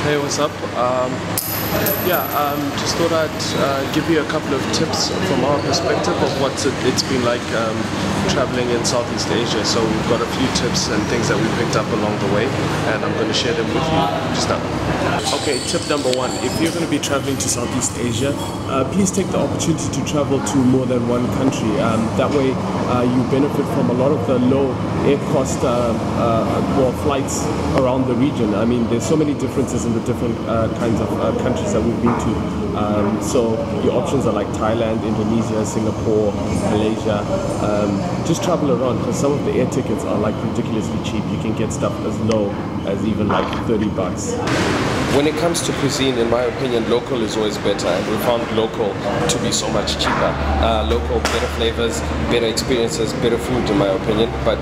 Hey, what's up? Just thought I'd give you a couple of tips from our perspective of what it's been like traveling in Southeast Asia. So we've got a few tips and things that we picked up along the way, and I'm going to share them with you just now. Okay, tip number one: if you're going to be traveling to Southeast Asia, please take the opportunity to travel to more than one country. That way, you benefit from a lot of the low air cost flights around the region. I mean, there's so many differences in the different kinds of countries that we've been to. So your options are like Thailand, Indonesia, Singapore, Malaysia. Just travel around, because some of the air tickets are like ridiculously cheap. You can get stuff as low as even like $30. When it comes to cuisine, in my opinion, local is always better, and we found local to be so much cheaper. Local, better flavors, better experiences, better food, in my opinion. But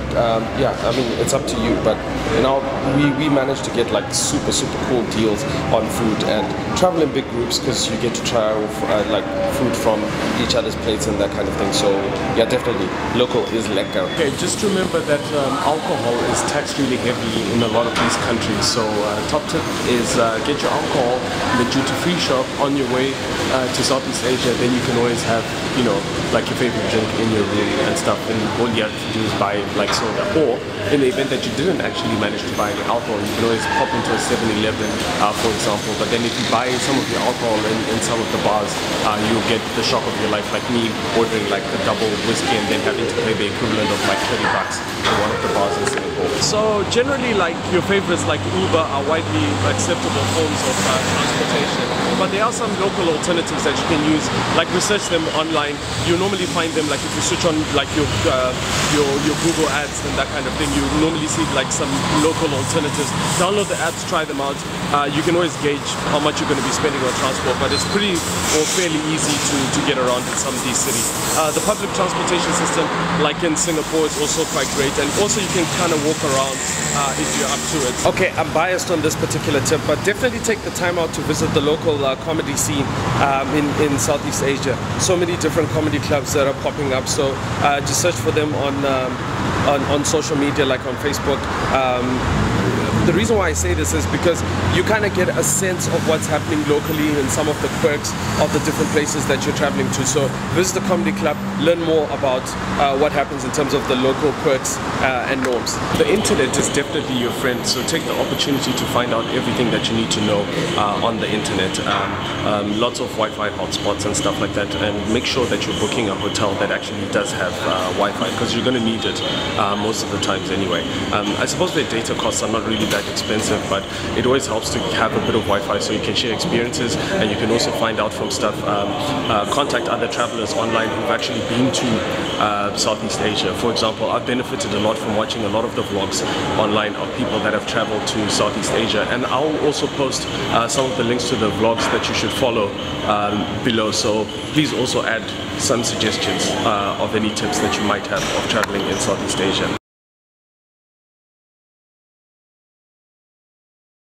yeah, I mean, it's up to you. But you know, we managed to get like super cool deals on food, and travel in big groups because you get to try like food from each other's plates and that kind of thing. So yeah, definitely local is lekker. Okay, just remember that alcohol is taxed really heavy in a lot of these countries. So top tip is get your alcohol in the duty-free shop on your way to Southeast Asia. Then you can always have, you know, like your favorite drink in your room and stuff, and all you have to do is buy like soda. Or in the event that you didn't actually manage to buy any alcohol, you can always pop into a 7-Eleven, for example. But then if you buy some of your alcohol in some of the bars, you'll get the shock of your life, like me ordering like a double whiskey and then having to pay the equivalent of like $30 in one of the bars in Singapore. So generally, like, your favorites like Uber are widely acceptable forms of transportation, but there are some local alternatives that you can use. Like, research them online. You normally find them, like if you switch on like your Google ads and that kind of thing, you normally see like some local alternatives. Download the apps, try them out. You can always gauge how much you're going to be spending on transport, but it's pretty or fairly easy to get around in some of these cities. The public transportation system, like in Singapore, is also quite great, and also you can kind of walk around if you're up to it. Okay, I'm biased on this particular tip, but definitely take the time out to visit the local comedy scene in Southeast Asia. So many different comedy clubs that are popping up, so just search for them on social media, like on Facebook. The reason why I say this is because you kind of get a sense of what's happening locally and some of the quirks of the different places that you're traveling to. So visit the comedy club, learn more about what happens in terms of the local quirks and norms. The internet is definitely your friend, so take the opportunity to find out everything that you need to know on the internet. Lots of Wi-Fi hotspots and stuff like that, and make sure that you're booking a hotel that actually does have Wi-Fi, because you're going to need it most of the times anyway. I suppose their data costs are not really that expensive, but it always helps to have a bit of Wi-Fi so you can share experiences, and you can also find out from stuff. Contact other travelers online who've actually been to Southeast Asia. For example, I've benefited a lot from watching a lot of the vlogs online of people that have traveled to Southeast Asia, and I'll also post some of the links to the vlogs that you should follow below, so please also add some suggestions of any tips that you might have of traveling in Southeast Asia.